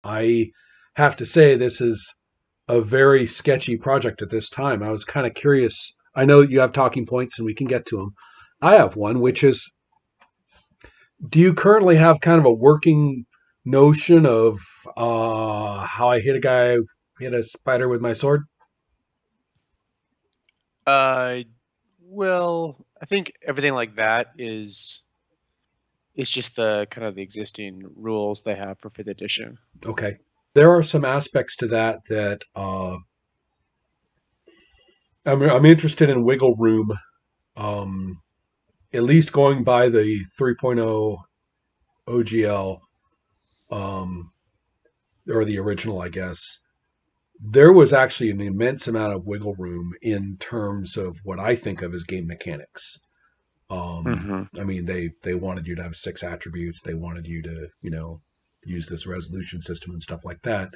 I have to say this is a very sketchy project at this time. I was kind of curious. I know that you have talking points and we can get to them. I have one, which is, do you currently have kind of a working notion of how I hit a spider with my sword? Uh, well, I think everything like that is just the kind of the existing rules they have for fifth edition. Okay. There are some aspects to that that I'm interested in wiggle room, um, at least going by the 3.0 OGL, um, or the original, I guess. There was actually an immense amount of wiggle room in terms of what I think of as game mechanics. Hmm. I mean, they wanted you to have 6 attributes. They wanted you to, use this resolution system and stuff like that.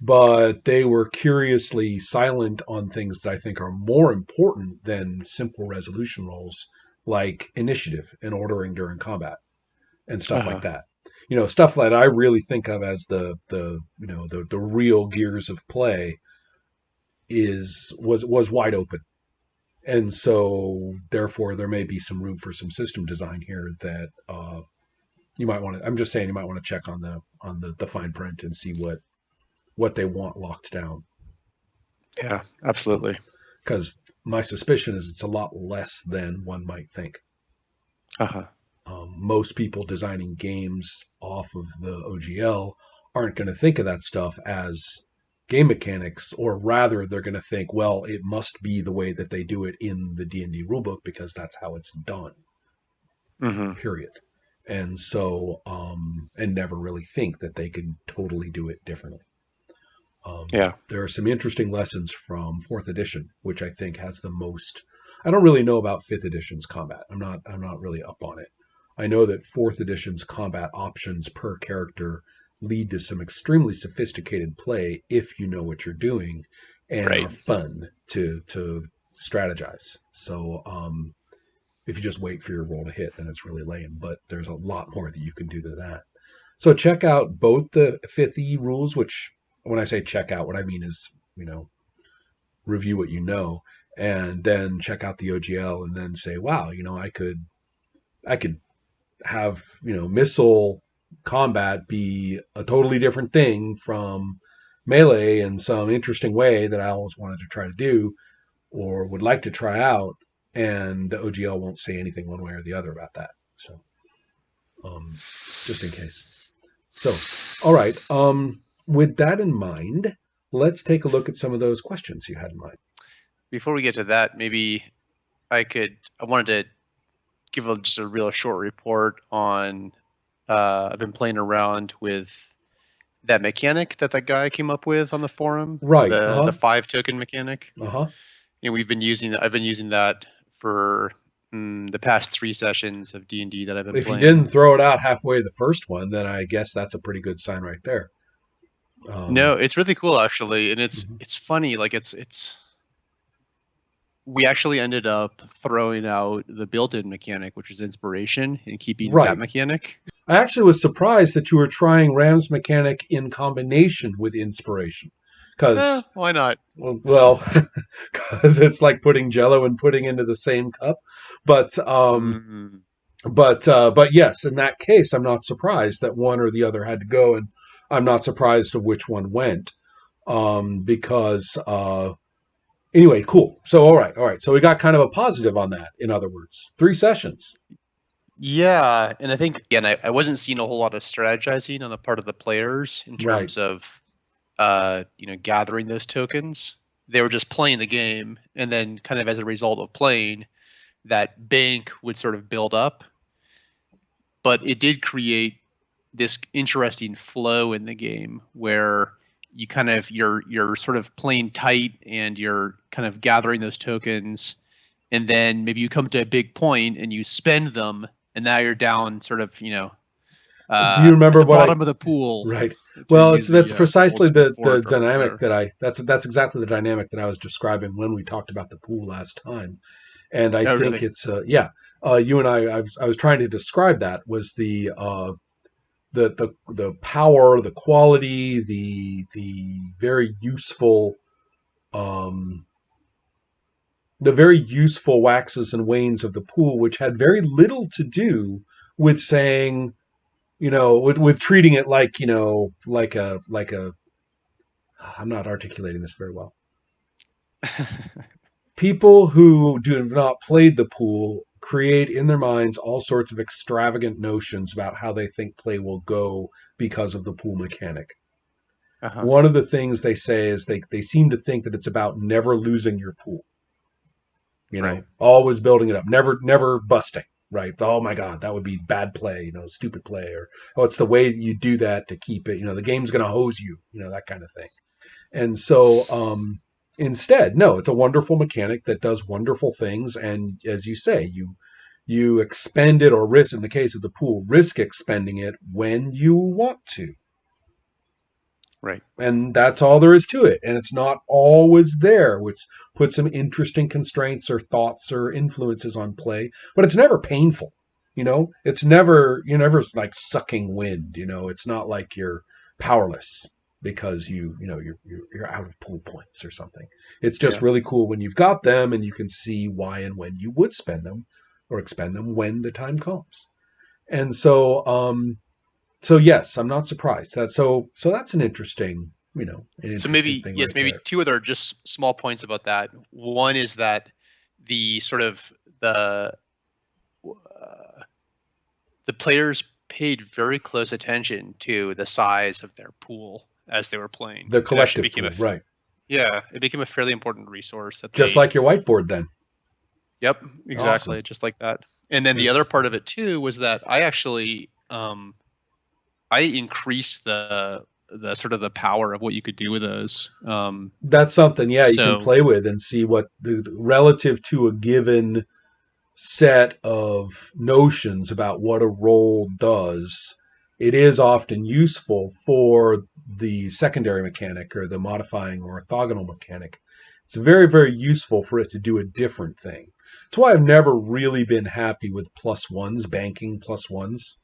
But they were curiously silent on things that I think are more important than simple resolution rolls, like initiative and ordering during combat and stuff like Uh-huh. that. Stuff that I really think of as the real gears of play was wide open. And so therefore there may be some room for some system design here that you might want to, I'm just saying, you might want to check on the fine print and see what they want locked down. Yeah, absolutely. Because my suspicion is it's a lot less than one might think. Uh-huh. Most people designing games off of the OGL aren't going to think of that stuff as game mechanics, or rather, they're going to think, well, it must be the way that they do it in the D&D rulebook because that's how it's done. Hmm. Period. And so, and never really think that they can totally do it differently. Yeah. There are some interesting lessons from fourth edition, which I think has the most. I don't really know about fifth edition's combat. I'm not really up on it. I know that fourth edition's combat options per character lead to some extremely sophisticated play if you know what you're doing, and are Right. fun to strategize. So if you just wait for your roll to hit, then it's really lame. But there's a lot more that you can do than that. So check out both the 5th E rules, which when I say check out, what I mean is, you know, review what you know, and then check out the OGL and then say, wow, I could have, missile combat be a totally different thing from melee in some interesting way that I always wanted to try to do or would like to try out, and the OGL won't say anything one way or the other about that. So, um, just in case. So, all right. With that in mind, let's take a look at some of those questions you had in mind. Before we get to that, maybe I wanted to give just a real short report on I've been playing around with that mechanic that guy came up with on the forum, Right. Uh the huh. 5 token mechanic. Uh huh. And I've been using that for the past 3 sessions of D&D that I've been If you playing. didn't throw it out halfway the first one, then I guess that's a pretty good sign right there. No, Um, it's really cool actually, and mhm. it's funny. Like it's we actually ended up throwing out the built-in mechanic, which is inspiration, and keeping that Right. mechanic. I actually was surprised that you were trying Ram's mechanic in combination with inspiration, because Why not? well, because it's like putting Jello and pudding into the same cup. But Mm, but yes, in that case, I'm not surprised that one or the other had to go, and I'm not surprised of which one went. Because anyway, cool. So all right. So we got kind of a positive on that. In other words, 3 sessions. yeah, and I think again, I wasn't seeing a whole lot of strategizing on the part of the players in Right. terms of gathering those tokens. They were just playing the game, and then kind of as a result of playing, that bank would sort of build up. But it did create this interesting flow in the game where you're sort of playing tight and you're kind of gathering those tokens, and then maybe you come to a big point and you spend them, and now you're down sort of Do you at remember the what I? bottom of the pool, Right. to Well, it's use that's the old precisely school the reference dynamic there. that that's exactly the dynamic that I was describing when we talked about the pool last time. And I Oh, think really? it's yeah. You and I was trying to describe that was the the power, the quality, the very useful um, the very useful waxes and wanes of the pool, which had very little to do with saying, with treating it like, like a I'm not articulating this very well. People who do not play the pool create in their minds all sorts of extravagant notions about how they think play will go because of the pool mechanic. Uh-huh. One of the things they say is they seem to think that it's about never losing your pool, Right. always building it up, never busting, right? Oh my God, that would be bad play, stupid play, or oh, it's the way you do that to keep it, the game's going to hose you, that kind of thing. And so instead, no, it's a wonderful mechanic that does wonderful things. And as you say, you expend it, or risk, in the case of the pool, risk expending it when you want to. Right. And that's all there is to it. And it's not always there, which puts some interesting constraints or thoughts or influences on play, but it's never painful. It's never, you're never like sucking wind. It's not like you're powerless because you're out of pool points or something. It's just Yeah. really cool when you've got them and you can see why and when you would spend them or expend them when the time comes. And so yes, I'm not surprised. So that's an interesting, an So interesting maybe, thing yes, right maybe there. two other just small points about that. One is that the sort of uh, the players paid very close attention to the size of their pool as they were playing. The It actually collective became pool, right? yeah, it became a fairly important resource that Just they. like your whiteboard, then. Yep, Awesome. exactly, just like that. And then the other It's part of it too was that I actually I increased the sort of the power of what you could do with those. that's something, yeah, you can So play with and see what relative to a given set of notions about what a role does. It is often useful for the secondary mechanic or the modifying or orthogonal mechanic. It's very, very useful for it to do a different thing. That's why I've never really been happy with plus ones, banking plus ones,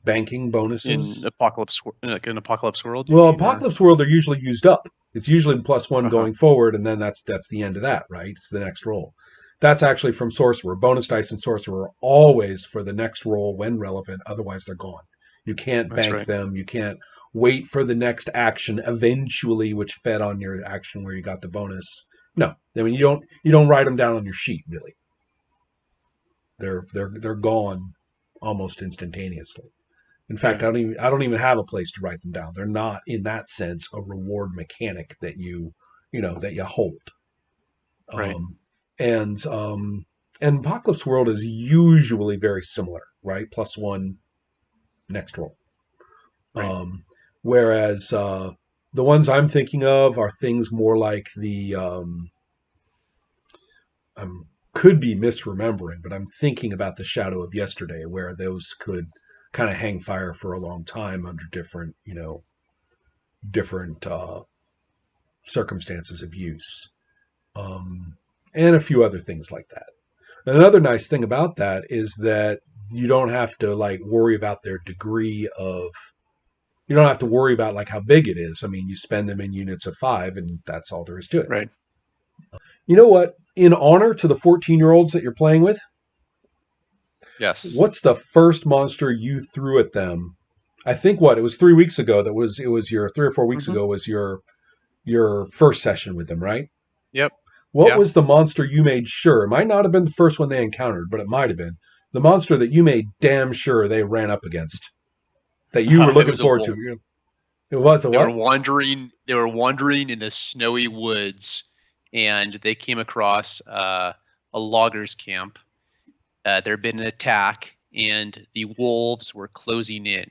banking in bonuses. Apocalypse World, you Well, mean, or Apocalypse World, they're usually used up. It's usually plus one uh-huh. going forward, and then that's the end of that, right? It's the next roll. That's actually from Sorcerer. Bonus dice and Sorcerer are always for the next roll when relevant. Otherwise, they're gone. You can't That's bank right. them. You can't wait for the next action eventually, which fed on your action where you got the bonus. No, I mean you don't write them down on your sheet really. They're gone almost instantaneously. In fact, Yeah. I don't even have a place to write them down. They're not in that sense a reward mechanic that that you hold. Right. Um, and Apocalypse World is usually very similar, right? Plus one next roll. Right. Um, whereas the ones I'm thinking of are things more like I could be misremembering, but I'm thinking about the Shadow of Yesterday, where those could kind of hang fire for a long time under different circumstances of use, um, and a few other things like that. And another nice thing about that is that you don't have to like worry about their degree of. You don't have to worry about like how big it is. I mean, you spend them in units of 5, and that's all there is to it. Right. You know what? In honor to the 14-year-olds that you're playing with, Yes. what's the first monster you threw at them? I think what it was 3 weeks ago. It was your 3 or 4 weeks Hmm. ago was your first session with them, right? Yep. What Yeah. was the monster you made sure? It might not have been the first one they encountered, but it might have been the monster that you made damn sure they ran up against that you were It looking was a forward to. wolf. It was a They were what? wandering. They were wandering in the snowy woods, and they came across a loggers' camp. There had been an attack, and the wolves were closing in.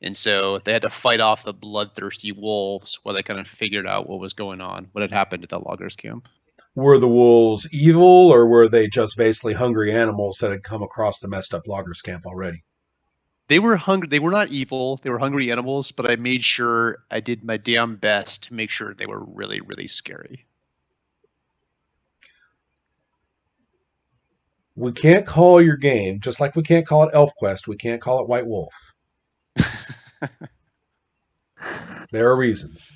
And so they had to fight off the bloodthirsty wolves while they kind of figured out what was going on, what had happened at the loggers' camp. Were the wolves evil, or were they just basically hungry animals that had come across the messed up loggers camp already? They were hungry. They were not evil. They were hungry animals, but I made sure I did my damn best to make sure they were really, really scary. We can't call your game, just like we can't call it ElfQuest, we can't call it White Wolf. There are reasons.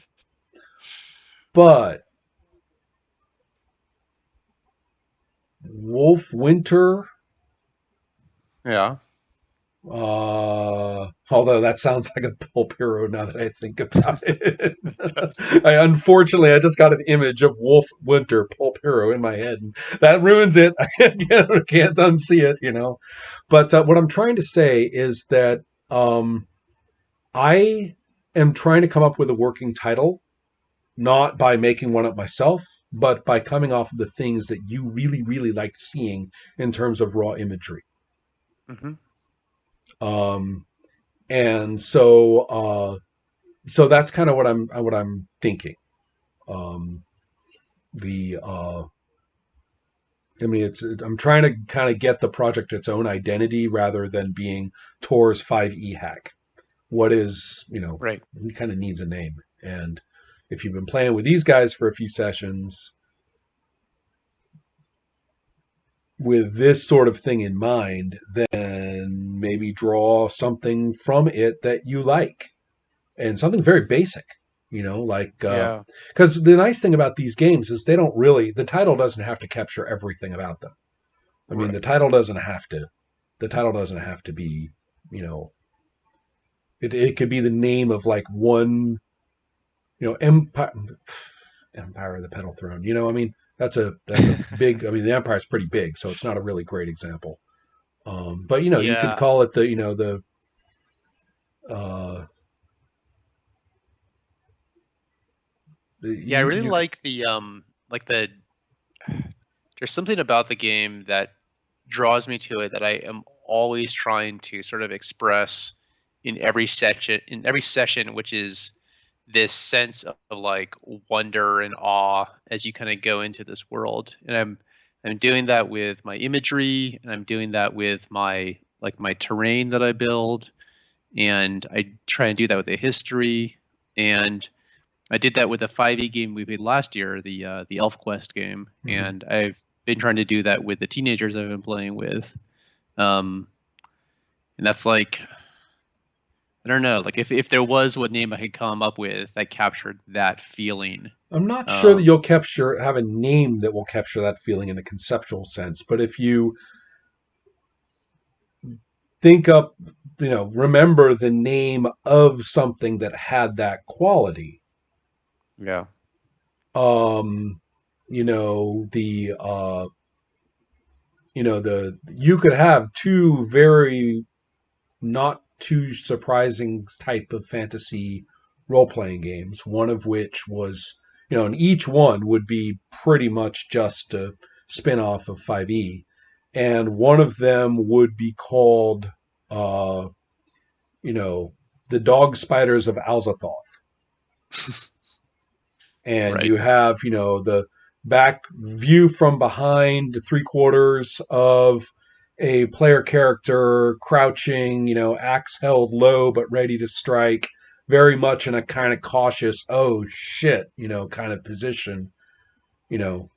But Wolf Winter, Yeah. although that sounds like a pulp hero now that I think about it. Does. Unfortunately, I just got an image of Wolf Winter pulp hero in my head, and that ruins it. I can't unsee it, you know. But what I'm trying to say is that um, I am trying to come up with a working title, not by making one up myself, but by coming off of the things that you really, really liked seeing in terms of raw imagery. Hmm. Um, and so that's kind of what I'm thinking. Um, the I mean, I'm trying to kind of get the project its own identity rather than being Tor's 5e hack. What is, Right. it kind of needs a name. And if you've been playing with these guys for a few sessions with this sort of thing in mind, then maybe draw something from it that you like and something very basic, like Yeah. because the nice thing about these games is they don't really the title doesn't have to capture everything about them. I mean, Right. the title doesn't have to be, you know, it could be the name of like one, Empire of the Petal Throne. I mean, that's a big. I mean, the Empire is pretty big, so it's not a really great example. But you could Yeah. call it uh, the Yeah, I really you like the there's something about the game that draws me to it that I am always trying to sort of express in every session, which is this sense of like wonder and awe as you kind of go into this world. And I'm doing that with my imagery, and I'm doing that with my terrain that I build, and I try and do that with the history. And I did that with the 5e game we played last year, the Elf Quest game, Mhm. and I've been trying to do that with the teenagers I've been playing with. Um, and that's like, I don't know, like if there was what name I could come up with that captured that feeling. I'm not sure that Um, you'll have a name that will capture that feeling in a conceptual sense, but if you think up, remember the name of something that had that quality. yeah, Um, the you could have two very not too surprising type of fantasy role playing games, one of which was, and each one would be pretty much just a spin off of 5e. And one of them would be called, uh, you know, the Dog Spiders of Azathoth. And right. you have, the back view from behind, 3/4 of a player character crouching, axe held low but ready to strike, very much in a kind of cautious, oh shit, kind of position.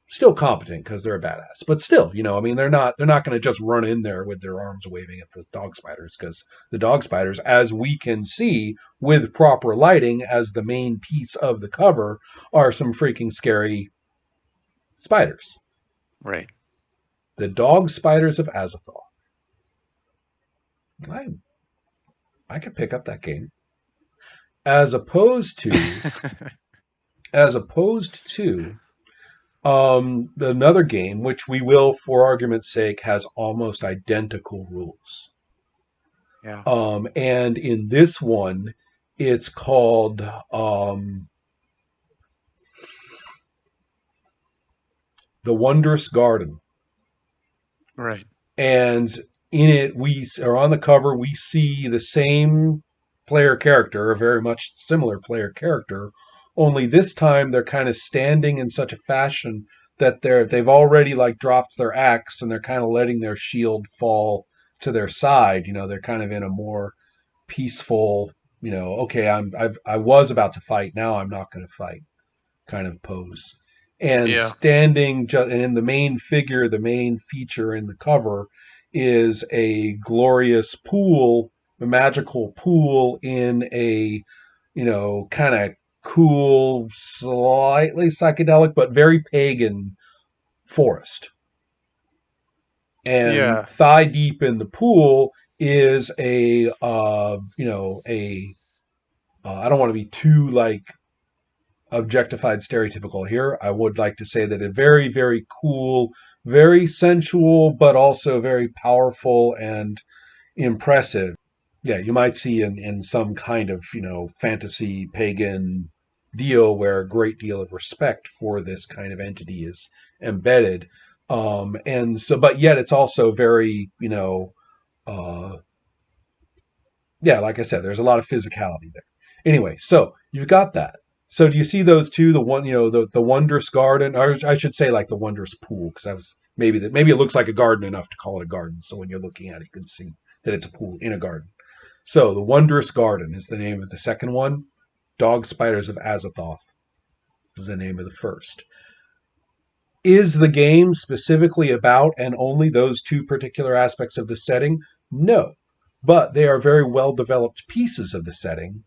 Still competent because they're a badass, but still, I mean, they're not going to just run in there with their arms waving at the dog spiders, because the dog spiders, as we can see with proper lighting as the main piece of the cover, are some freaking scary spiders. Right. The dog spiders of Azathoth. I could pick up that game as opposed to as opposed to another game which we will, for argument's sake, has almost identical rules. Yeah. And in this one, it's called The Wondrous Garden. Right. And in it, on the cover, we see the same player character, a very much similar player character, only this time they're kind of standing in such a fashion that they've already like dropped their axe and they're kind of letting their shield fall to their side. They're kind of in a more peaceful, okay, I was about to fight, now I'm not going to fight kind of pose. And Yeah. standing and in the main figure, the main feature in the cover is a glorious pool a magical pool in a, kind of cool, slightly psychedelic, but very pagan forest. And Yeah. thigh deep in the pool is I don't want to be too like objectified stereotypical here. I would like to say that a very, very cool, very sensual, but also very powerful and impressive. Yeah, you might see in some kind of, fantasy pagan deal where a great deal of respect for this kind of entity is embedded. And so, but yet it's also very, uh, yeah, like I said, there's a lot of physicality there. Anyway, so you've got that. So do you see those two? The one, the wondrous garden, or I should say, like the wondrous pool, because I was maybe it looks like a garden enough to call it a garden. So when you're looking at it, you can see that it's a pool in a garden. So the wondrous garden is the name of the second one. Dog spiders of Azathoth is the name of the first. Is the game specifically about and only those two particular aspects of the setting? No, but they are very well developed pieces of the setting,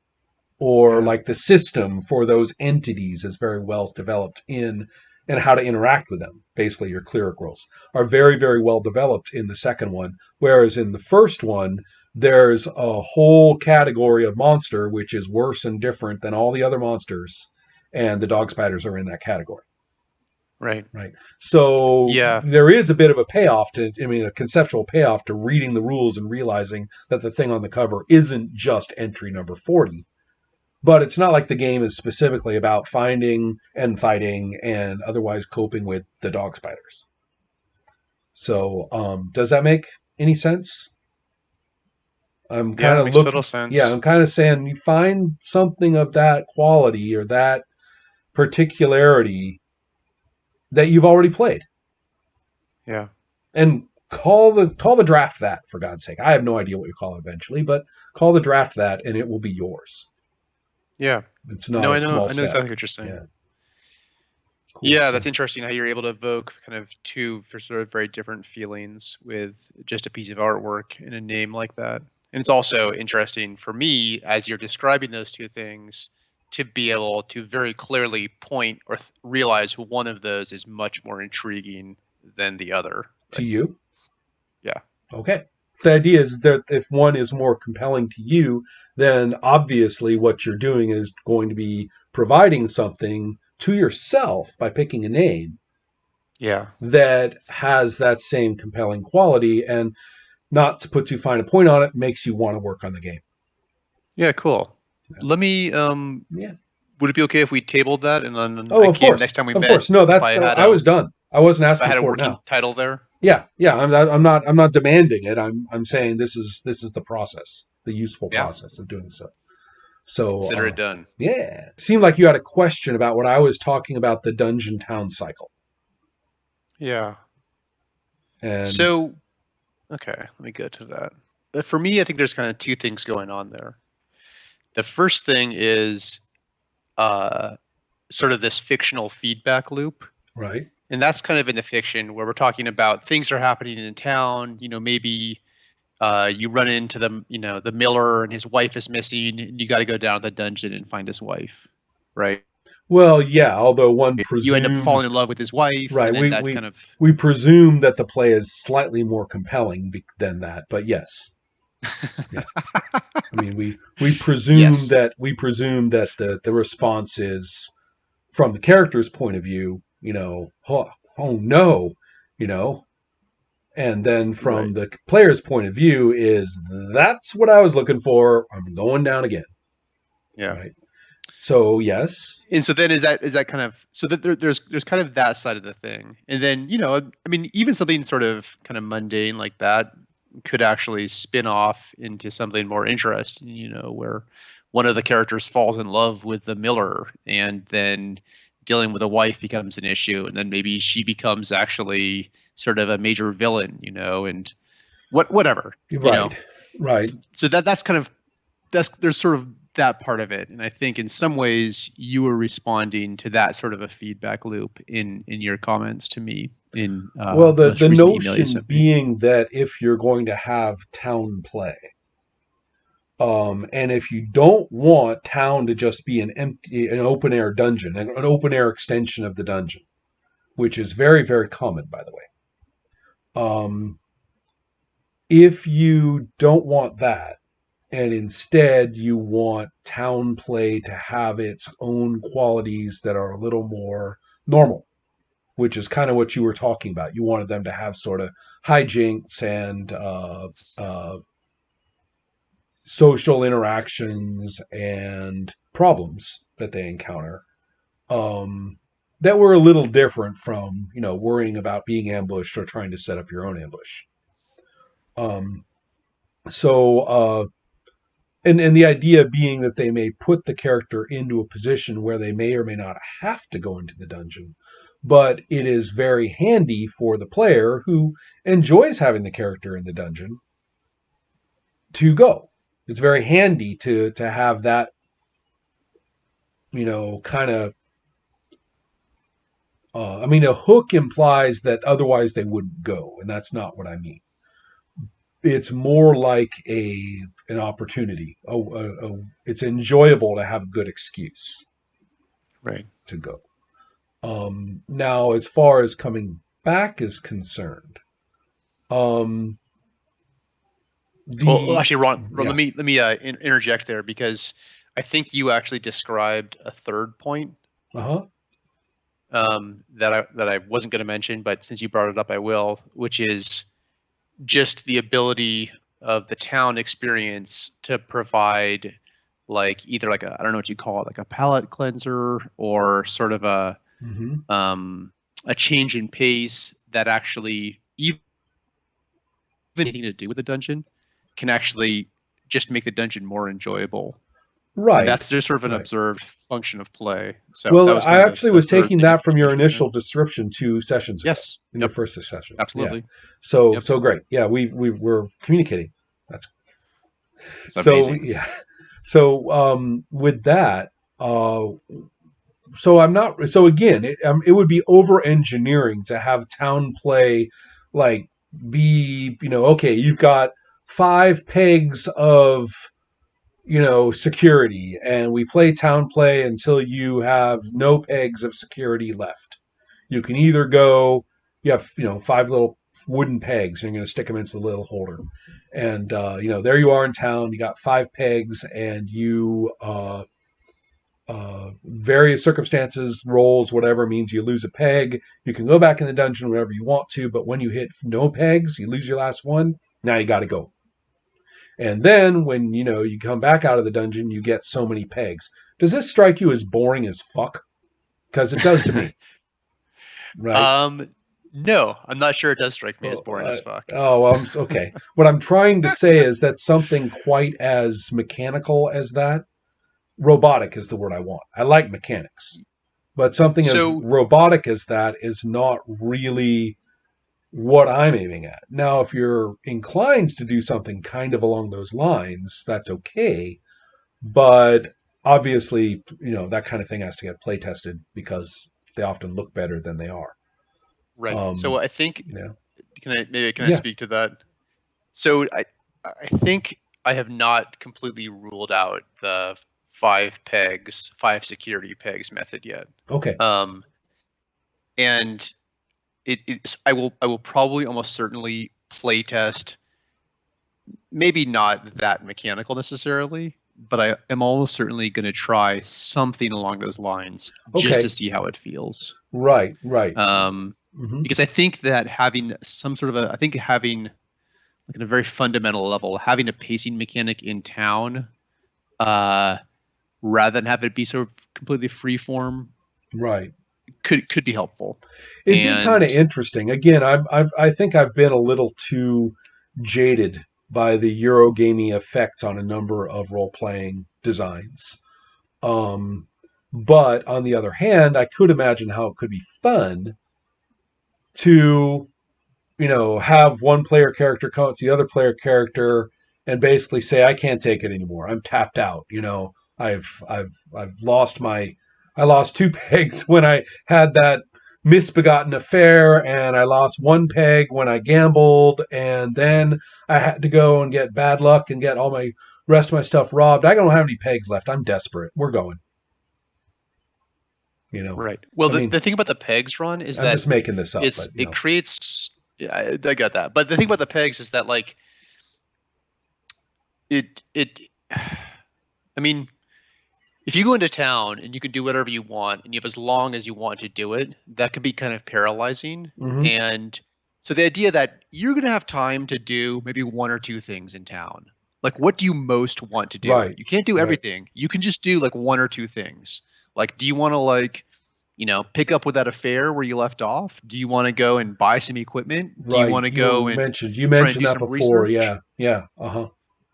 or Yeah. like the system for those entities is very well developed in, and how to interact with them. Basically, your cleric roles are very, very well developed in the second one, whereas in the first one, there's a whole category of monster which is worse and different than all the other monsters, and the dog spiders are in that category. Right. Right. So Yeah. there is a bit of a payoff a conceptual payoff to reading the rules and realizing that the thing on the cover isn't just entry number 40, but it's not like the game is specifically about finding and fighting and otherwise coping with the dog spiders. So, does that make any sense? I'm kind Yeah. of Makes total looking, yeah, sense. I'm kind of saying you find something of that quality or that particularity that you've already played, Yeah. and call the draft that, for God's sake. I have no idea what you call it eventually, but call the draft that, and it will be yours. Yeah. It's not No, a I know. small I know step. exactly what you're saying. Yeah, cool. Yeah, So that's interesting how you're able to evoke kind of two for sort of very different feelings with just a piece of artwork and a name like that. And it's also interesting for me as you're describing those two things to be able to very clearly point or realize one of those is much more intriguing than the other. to Like, you, yeah, okay. The idea is that if one is more compelling to you, then obviously what you're doing is going to be providing something to yourself by picking a name yeah, that has that same compelling quality, and not to put too fine a point on it, makes you want to work on the game. yeah, cool. Yeah. Let me Yeah. would it be okay if we tabled that and then Oh, I of can course, next time we of met course. No, if that's I no. had I was done. I wasn't asking a for it working now. title there? Yeah, yeah. I'm not demanding it. I'm saying this is the process, the useful Yeah, process of doing so. So, consider it done. yeah. It seemed like you had a question about what I was talking about, the dungeon town cycle. Yeah. And So, okay, let me get to that. For me, I think there's kind of two things going on there. The first thing is uh, sort of this fictional feedback loop. right. And that's kind of in the fiction where we're talking about things are happening in town. Maybe you run into the miller and his wife is missing, and you got to go down to the dungeon and find his wife, right? Well, yeah, although one You end up falling presumes, in love with his wife, right, and then we that we kind of we presume that the play is slightly more compelling than that, but yes. Yeah. I mean, we presume yes, that the response is from the character's point of view, oh no, you know, and then from right. the player's point of view is that's what I was looking for. I'm going down again, Yeah. right? So yes, And so then is that kind of so that there's kind of that side of the thing, and then I mean even something sort of kind of mundane like that could actually spin off into something more interesting, where one of the characters falls in love with the miller, and then dealing with a wife becomes an issue, and then maybe she becomes actually sort of a major villain, and whatever, right, right. so that's kind of there's sort of that part of it, and I think in some ways you were responding to that sort of a feedback loop in your comments to me in Well, the most recent email you notion sent me. being that if you're going to have town play, And if you don't want town to just be an open air dungeon, an open air extension of the dungeon, which is very, very common, by the way. If you don't want that, and instead you want town play to have its own qualities that are a little more normal, which is kind of what you were talking about. You wanted them to have sort of hijinks and social interactions and problems that they encounter, that were a little different from, worrying about being ambushed or trying to set up your own ambush. Um, so and the idea being that they may put the character into a position where they may or may not have to go into the dungeon, but it is very handy for the player who enjoys having the character in the dungeon to go. It's very handy to have that, kind of. I mean, a hook implies that otherwise they wouldn't go, and that's not what I mean. It's more like an opportunity. It's enjoyable to have a good excuse, Right. to go. Now, as far as coming back is concerned, Well, actually, Ron, yeah. let me interject there, because I think you actually described a third point Uh-huh. that I wasn't going to mention, but since you brought it up, I will, which is just the ability of the town experience to provide like either like I don't know what you call it, like a palate cleanser or sort of a change in pace that actually even anything to do with the dungeon can actually just make the dungeon more enjoyable. And Right. that's just sort of an Right. observed function of play. So that Well, was I kind of actually the was third taking thing I that think from you your mentioned there. initial description 2 sessions ago, Yes. in your Yep. first session. Yeah. Absolutely. So Yep. so great. Yeah, we were communicating. That's It's so amazing. yeah. So with that, so I'm not. So again, it would be over engineering to have town play like be, okay, you've got 5 pegs of, security, and we play town play until you have no pegs of security left. You can either go, you have, 5 little wooden pegs, and you're going to stick them into the little holder. And, there you are in town. You got 5 pegs, and various circumstances, rolls, whatever means you lose a peg. You can go back in the dungeon whenever you want to, but when you hit no pegs, you lose your last one. Now you got to go. And then when you come back out of the dungeon, you get so many pegs. Does this strike you as boring as fuck? Because it does to me, right? No, I'm not sure it does strike me as Oh, boring as fuck. okay. What I'm trying to say is that something quite as mechanical as that, robotic is the word I want. I like mechanics, but something as So robotic as that is not really what I'm aiming at. Now, if you're inclined to do something kind of along those lines, that's okay. But obviously, that kind of thing has to get play tested because they often look better than they are. right. So Um, I think yeah. can I Yeah. speak to that? So I think I have not completely ruled out the 5 security pegs method yet. Okay. Um, and it's I will probably almost certainly play test, maybe not that mechanical necessarily, but I am almost certainly going to try something along those lines just to Okay. see how it feels. Right. Right. Um, Hmm. because I think that having some sort of I think having like at a very fundamental level, having a pacing mechanic in town, uh, rather than have it be sort of completely free form, Right. could be helpful. It'd be kind of And interesting. Again, I think I've been a little too jaded by the Eurogaming effect on a number of role playing designs. Um, but on the other hand, I could imagine how it could be fun to, have one player character come up to the other player character and basically say, I can't take it anymore. I'm tapped out. I've lost I lost 2 pegs when I had that misbegotten affair, and I lost 1 peg when I gambled, and then I had to go and get bad luck and get all my Rest of my stuff robbed. I don't have any pegs left. I'm desperate. We're going. You know, Right. Well, I the, mean, the thing about the pegs run is I'm that just making this up, but it creates. Yeah, I got that. But the thing about the pegs is that like it. I mean, if you go into town and you can do whatever you want and you have as long as you want to do it, that could be kind of paralyzing. mm-hmm. And so the idea that you're going to have time to do maybe one or two things in town. Like, what do you most want to do? Right, You can't do right, everything. You can just do like one or two things. Like, do you want to like, pick up with that affair where you left off? Do you want to go and buy some equipment? Do you right. want to go You and mentioned you try and mentioned do that some before. research? Yeah, yeah. Uh-huh.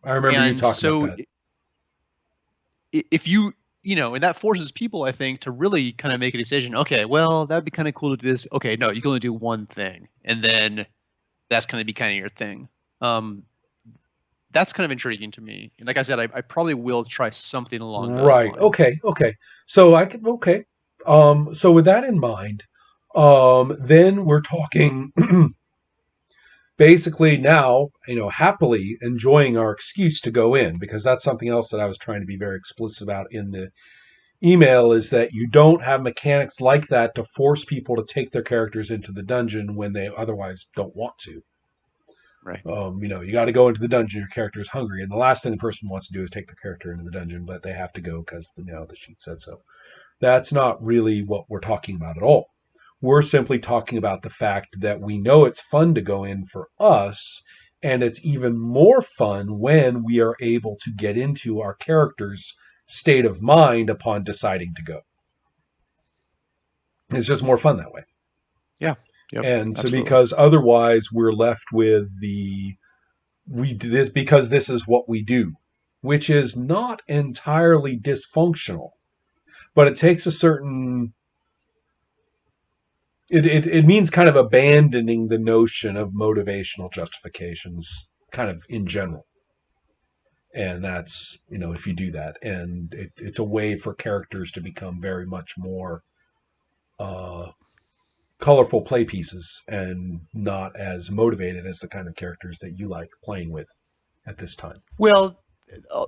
I remember you And talking about so that. if and that forces people, I think, to really kind of make a decision. Okay, well, that'd be kind of cool to do this. Okay, no, you can only do one thing, and then that's going to be kind of your thing. Um, that's kind of intriguing to me. And like I said, I probably will try something along those Right. lines. Okay. Okay. So I can. Okay. So with that in mind, then we're talking basically now, happily enjoying our excuse to go in, because that's something else that I was trying to be very explicit about in the email, is that you don't have mechanics like that to force people to take their characters into the dungeon when they otherwise don't want to. Right. You got to go into the dungeon. Your character is hungry, and the last thing the person wants to do is take the character into the dungeon, but they have to go because the sheet said so. That's not really what we're talking about at all. We're simply talking about the fact that we know it's fun to go in for us, and it's even more fun when we are able to get into our character's state of mind upon deciding to go. It's just more fun that way. Yeah. Yep. And so Absolutely. because otherwise we're left with we do this because this is what we do, which is not entirely dysfunctional, but it takes a certain it means kind of abandoning the notion of motivational justifications kind of in general. And that's, if you do that, and it's a way for characters to become very much more uh, colorful play pieces and not as motivated as the kind of characters that you like playing with at this time. Well,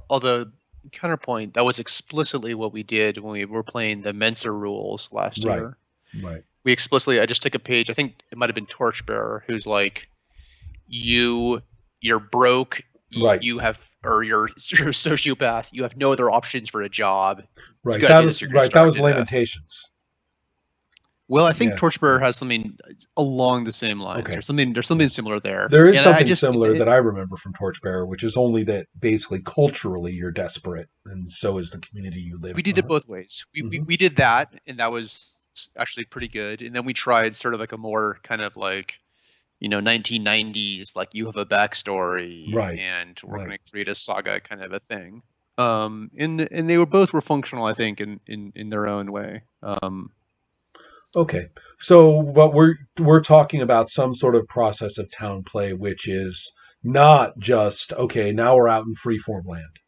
although counterpoint, that was explicitly what we did when we were playing the Mensa rules last Right, year. right, We explicitly, I just took a page. I think it might have been Torchbearer, who's like, you're broke, right, you have, or you're a sociopath, you have no other options for a job, you right. got to That do this, was you're going to right. That starve was to death. Lamentations. Well, I think Yeah, Torchbearer yeah. has something along the same lines, Okay. or something. There's Yeah. something similar there, There is and I something just similar that I remember from Torchbearer, which is only that basically culturally you're desperate, and so is the community you live we in. did it both ways. We, we Hmm. we did that, and that was actually pretty good. And then we tried sort of like a more kind of like 1990s, like you have a backstory Right, and we're right. going to create a saga kind of a thing. And they were functional, I think, in their own way. Okay. So, but we're talking about some sort of process of town play, which is not just okay. Now we're out in freeform land.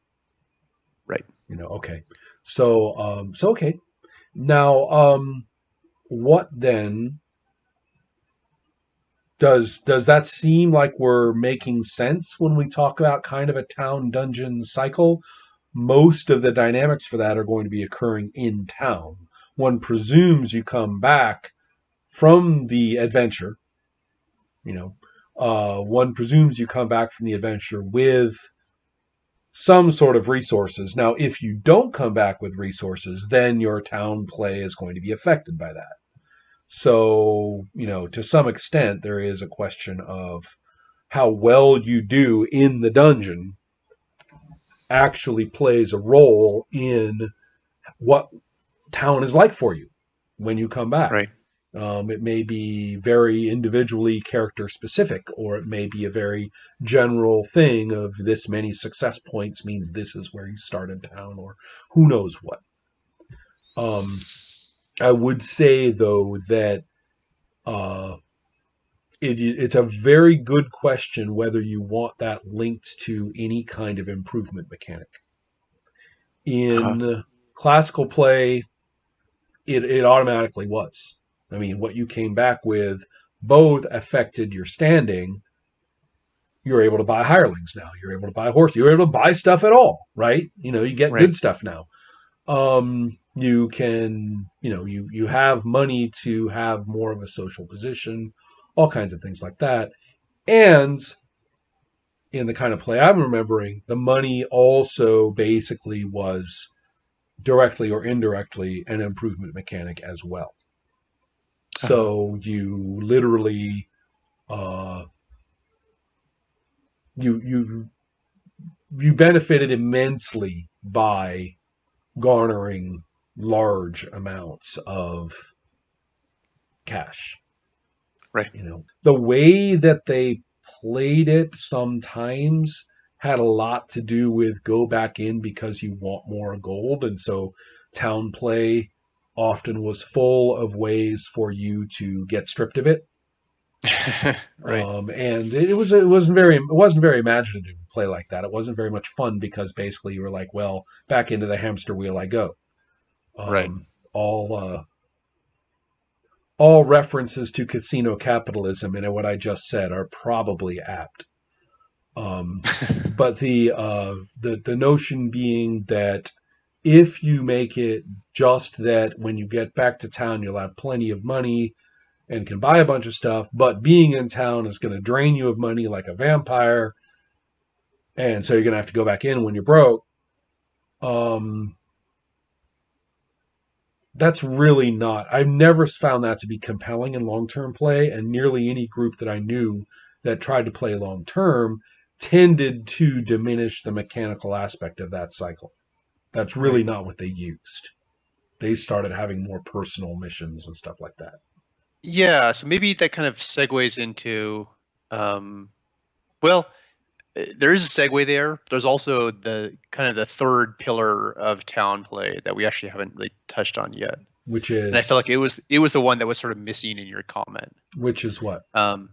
Right. Okay. So okay. Now, what then does that seem like we're making sense when we talk about kind of a town dungeon cycle? Most of the dynamics for that are going to be occurring in town. One presumes you come back from the adventure. You know, one presumes you come back from the adventure with some sort of resources. Now, if you don't come back with resources, then your town play is going to be affected by that. So, to some extent, there is a question of how well you do in the dungeon actually plays a role in what town is like for you when you come back. Right. It may be very individually character specific, or it may be a very general thing of this many success points means this is where you start in town, or who knows what. Um, I would say, though, that uh, it's a very good question whether you want that linked to any kind of improvement mechanic. Uh-huh. In classical play, it automatically was. I mean, what you came back with both affected your standing You're able to buy hirelings now. You're able to buy horses. You're able to buy stuff at all, right? You get Right. good stuff now. You can, you have money to have more of a social position, all kinds of things like that. And in the kind of play I'm remembering, the money also basically was directly or indirectly an improvement mechanic as well. Uh-huh. So you literally, uh, you you you benefited immensely by garnering large amounts of cash. Right. The way that they played it sometimes had a lot to do with go back in because you want more gold. And so town play often was full of ways for you to get stripped of it. Right. And it wasn't very imaginative to play like that. It wasn't very much fun because basically you were like, well, back into the hamster wheel I go. Right. Um, all references to casino capitalism and what I just said are probably apt. Um, but the notion being that if you make it just that when you get back to town you'll have plenty of money and can buy a bunch of stuff, but being in town is going to drain you of money like a vampire, and so you're going to have to go back in when you're broke. Um, that's really not. I've never found that to be compelling in long term play, and nearly any group that I knew that tried to play long term tended to diminish the mechanical aspect of that cycle. That's really Right. not what they used. They started having more personal missions and stuff like that. Yeah, so maybe that kind of segues into, um, well, there is a segue there. There's also the kind of the third pillar of town play that we actually haven't really touched on yet. Which And I feel is like it was the one that was sort of missing in your comment. which is what? Um,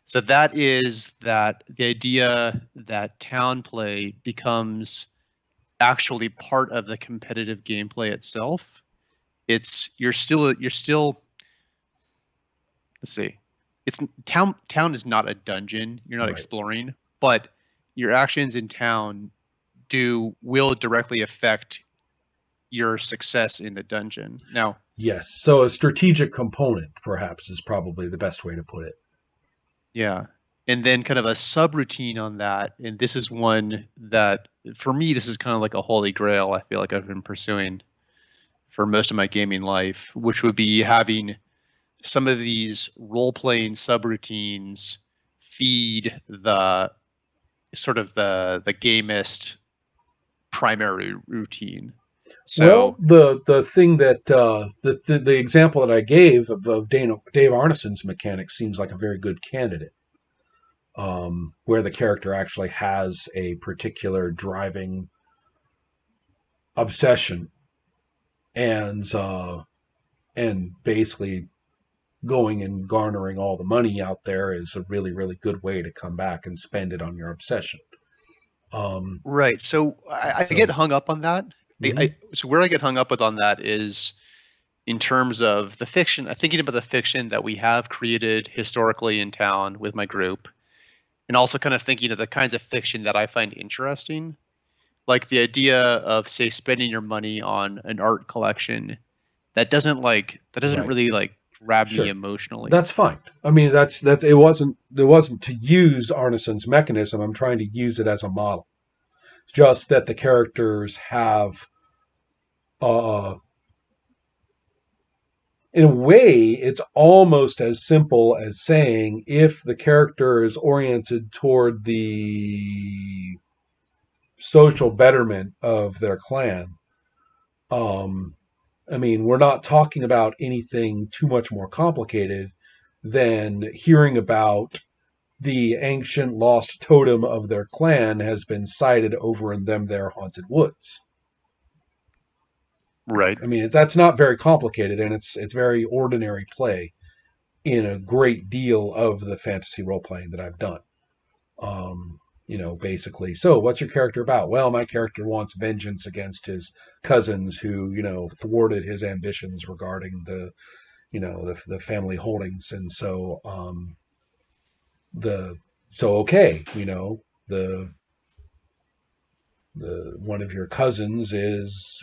so that is that the idea that town play becomes actually part of the competitive gameplay itself. It's you're still let's see. It's town is not a dungeon. You're not Right. exploring, but your actions in town do will directly affect your success in the dungeon. Now, Yes. So a strategic component, perhaps, is probably the best way to put it. yeah. And then kind of a subroutine on that, and this is one that for me this is kind of like a holy grail I feel like I've been pursuing for most of my gaming life, which would be having some of these role-playing subroutines feed the sort of the gamist primary routine. Well, So the thing that the example that I gave of Dave Arneson's mechanic seems like a very good candidate, where the character actually has a particular driving obsession and basically going and garnering all the money out there is a really really good way to come back and spend it on your obsession. Um, right, so I get so hung up on that. mhm, So where I get hung up with on that is in terms of the fiction. I'm thinking about the fiction that we have created historically in town with my group, and also kind of thinking of the kinds of fiction that I find interesting, like the idea of say spending your money on an art collection that doesn't right, really like grab me sure, emotionally. that's fine. I mean, that's it wasn't to use Arneson's mechanism. I'm trying to use it as a model. Just that the characters have, uh, in a way, it's almost as simple as saying if the character is oriented toward the social betterment of their clan. Um, I mean, we're not talking about anything too much more complicated than hearing about the ancient lost totem of their clan has been sighted over in them their haunted woods. Right. I mean, that's not very complicated, and it's very ordinary play in a great deal of the fantasy role playing that I've done. Basically, so what's your character about? Well, my character wants vengeance against his cousins who, thwarted his ambitions regarding the family holdings, and so the So okay, the one of your cousins is,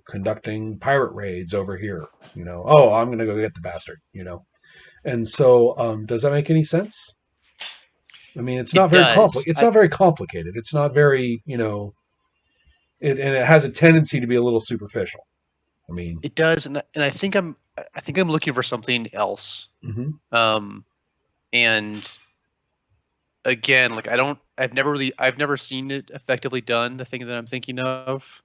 conducting pirate raids over here. Oh, I'm gonna go get the bastard. And so, does that make any sense? I mean, it's not It very does. It's not very complicated. It's not very, and it has a tendency to be a little superficial. I mean, It does, and I think I'm looking for something else. mhm. Um, and again, like I've never seen it effectively done. The thing that I'm thinking of,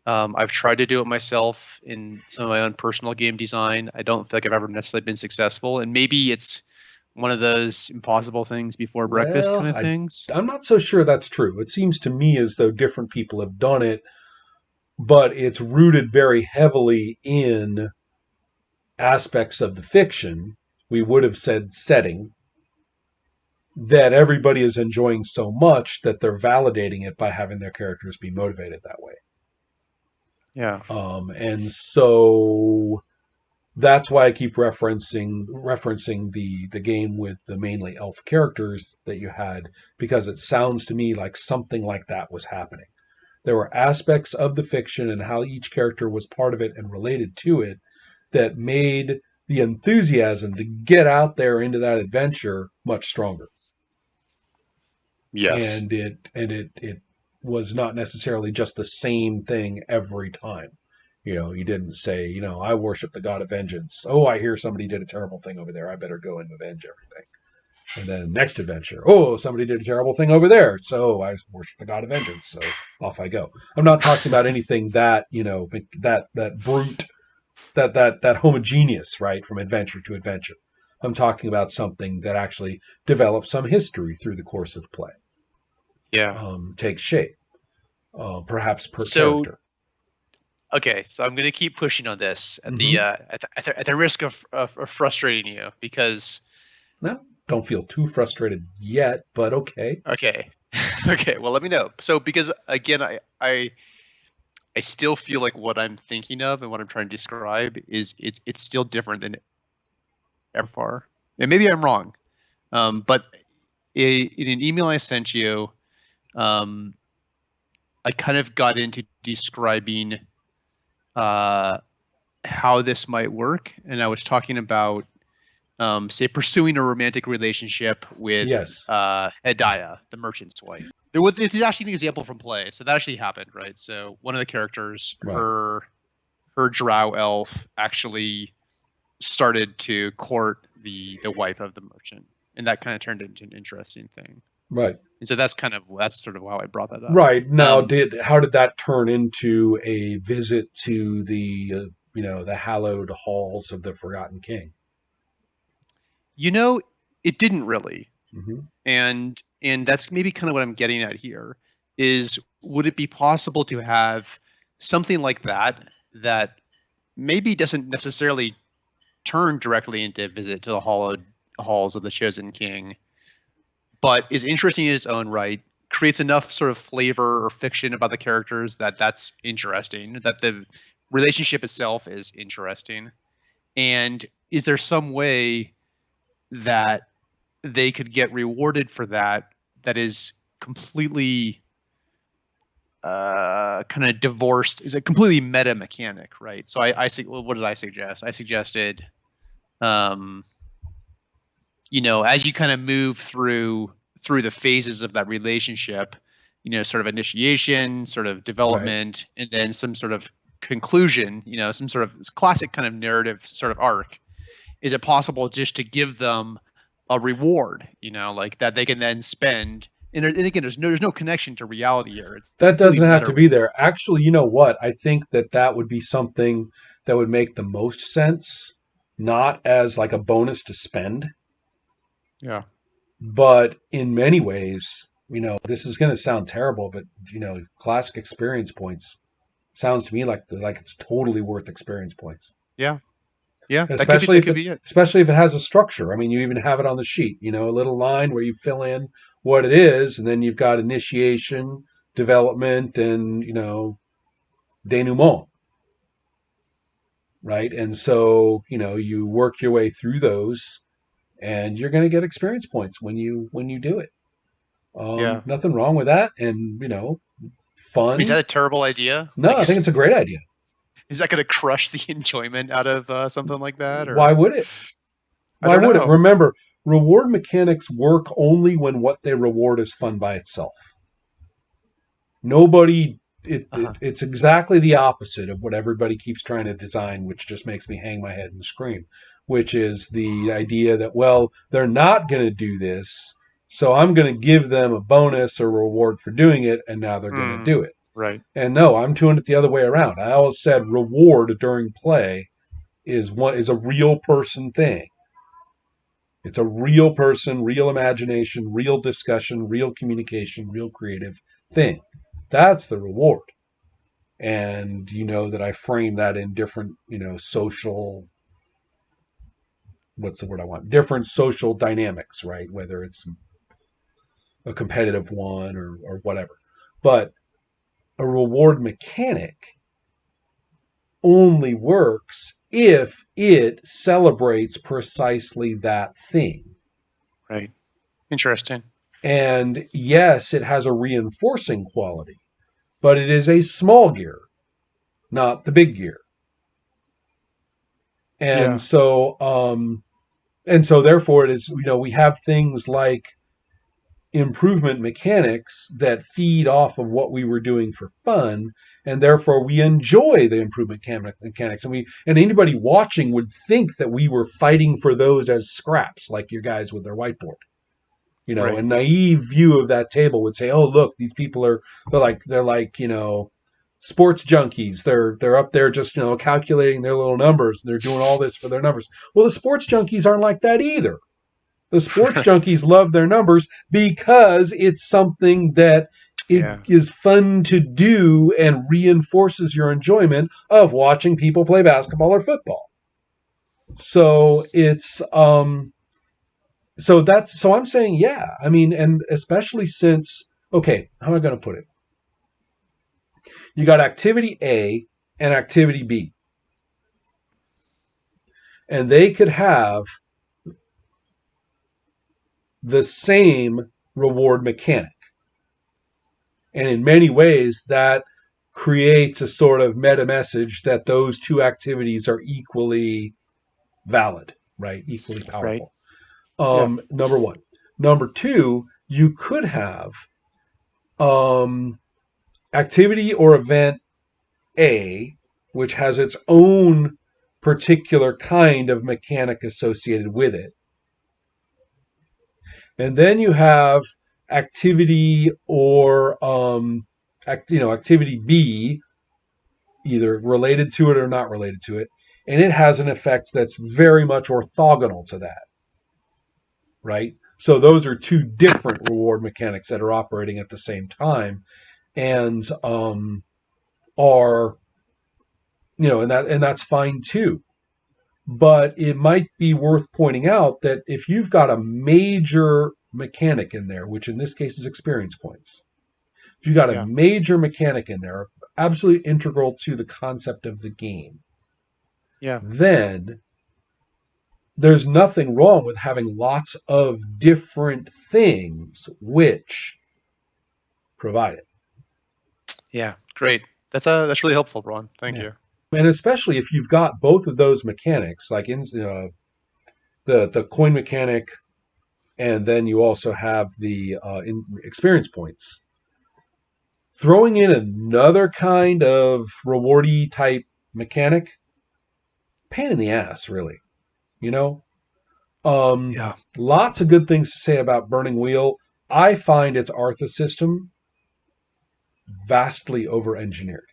I've tried to do it myself in some of my own personal game design. I don't feel like I've ever necessarily been successful, and maybe it's one of those impossible things before breakfast Well, kind of things. I'm not so sure that's true. It seems to me as though different people have done it, but it's rooted very heavily in aspects of the fiction. We would have said setting that everybody is enjoying so much that they're validating it by having their characters be motivated that way. Yeah. And so that's why I keep referencing the game with the mainly elf characters that you had, because it sounds to me like something like that was happening. There were aspects of the fiction and how each character was part of it and related to it that made the enthusiasm to get out there into that adventure much stronger. Yes. And it was not necessarily just the same thing every time. You didn't say, I worship the god of vengeance. Oh, I hear somebody did a terrible thing over there. I better go and avenge everything. And then next adventure, oh, somebody did a terrible thing over there. So I worship the god of vengeance. So off I go. I'm not talking about anything that, that brute, that homogeneous, right, from adventure to adventure. I'm talking about something that actually develops some history through the course of play, Yeah. takes shape, perhaps per So character. okay, so I'm gonna keep pushing on this at the Mm-hmm. at the risk of frustrating you because No, don't feel too frustrated yet, but okay. okay. Okay, well let me know. So because again I still feel like what I'm thinking of and what I'm trying to describe is it's still different than ever far. And maybe I'm wrong. But in an email I sent you, um, I kind of got into describing uh, how this might work, and I was talking about say pursuing a romantic relationship with Yes. Hediah, the merchant's wife. This is actually an example from play, so that actually happened, right? So one of the characters, Right. her drow elf, actually started to court the wife of the merchant, and that kind of turned into an interesting thing. Right. And so that's sort of how I brought that up. Right. Now, Um, how did that turn into a visit to the the hallowed halls of the Forgotten King? you know, it didn't really, Hmm. and that's maybe kind of what I'm getting at here. Is would it be possible to have something like that maybe doesn't necessarily turn directly into a visit to the hallowed halls of the chosen king, but is interesting in its own right, creates enough sort of flavor or fiction about the characters that that's interesting, that the relationship itself is interesting. And is there some way that they could get rewarded for that that is completely kind of divorced, is a completely meta mechanic, right? So I see, well, what did I suggest? I suggested um as you kind of move through the phases of that relationship, sort of initiation, sort of Right. development, and then some sort of conclusion, some sort of classic kind of narrative sort of arc. Is it possible just to give them a reward, like that they can then spend? And again, there's no connection to reality here. It's a That completely doesn't have meta to be reward. there. Actually, you know what? I think that would be something that would make the most sense, not as like a bonus to spend, Yeah. but in many ways, this is going to sound terrible, but classic experience points sounds to me like it's totally worth experience points. Yeah. Yeah. That could be Especially that if could it be it. especially if it has a structure. I mean, you even have it on the sheet, a little line where you fill in what it is, and then you've got initiation, development, and denouement, right? And so, you work your way through those, and you're going to get experience points when you do it. Yeah. Nothing wrong with that, and I mean, is that fun. a terrible idea? No, I think it's a great idea. Is that going to crush the enjoyment out of something like that? Why Or would it? I Why don't would it? know. Remember, reward mechanics work only when what they reward is fun by itself. Nobody. Uh-huh. It's exactly the opposite of what everybody keeps trying to design, which just makes me hang my head and scream. Which is the idea that, well, they're not going to do this, so I'm going to give them a bonus or reward for doing it, and now they're going to Mm, do it. right. And no, I'm doing it the other way around. I always said reward during play is a real person thing. It's a real person, real imagination, real discussion, real communication, real creative thing. That's the reward. And you know that I frame that in different, social, what's the word I want? Different social dynamics, right? Whether it's a competitive one or whatever. But a reward mechanic only works if it celebrates precisely that thing. Right. Interesting. And yes, it has a reinforcing quality, but it is a small gear, not the big gear. And Yeah. so, therefore it is, we have things like improvement mechanics that feed off of what we were doing for fun, and therefore we enjoy the improvement mechanics, and anybody watching would think that we were fighting for those as scraps, like your guys with their whiteboard. A Right. naive view of that table would say, "Oh, look, these people they're like sports junkies. They're up there just calculating their little numbers. They're doing all this for their numbers." Well, the sports junkies aren't like that either. The sports junkies love their numbers because it's something that it Yeah. is fun to do and reinforces your enjoyment of watching people play basketball or football. So it's so I'm saying, yeah. I mean, and especially since, okay, how am I going to put it? You got activity A and activity B, and they could have the same reward mechanic. And in many ways, that creates a sort of meta message that those two activities are equally valid, right? Equally Right. powerful. Yeah. Number one. Number two, you could have um, activity or event A, which has its own particular kind of mechanic associated with it. And then you have activity or activity B, either related to it or not related to it, and it has an effect that's very much orthogonal to that, right? So those are two different reward mechanics that are operating at the same time, and are and that's fine too. But it might be worth pointing out that if you've got a major mechanic in there, which in this case is experience points, if you've got a Yeah. major mechanic in there, absolutely integral to the concept of the game, Yeah. then there's nothing wrong with having lots of different things which provide it. Yeah. Great. That's really helpful, Ron. Thank Yeah. you. And especially if you've got both of those mechanics, like in the coin mechanic, and then you also have the experience points. Throwing in another kind of rewardy type mechanic, pain in the ass, really. You know, Yeah. lots of good things to say about Burning Wheel. I find its Artha system vastly over-engineered.